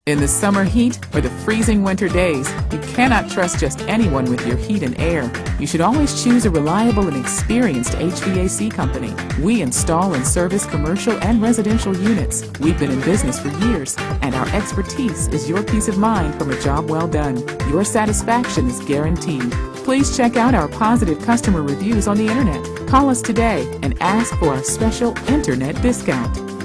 In the summer heat or the freezing winter days, you cannot trust just anyone with your heat and air. You should always choose a reliable and experienced HVAC company. We install and service commercial and residential units. We've been in business for years, and our expertise is your peace of mind from a job well done. Your satisfaction is guaranteed. Please check out our positive customer reviews on the internet. Call us today and ask for a special internet discount.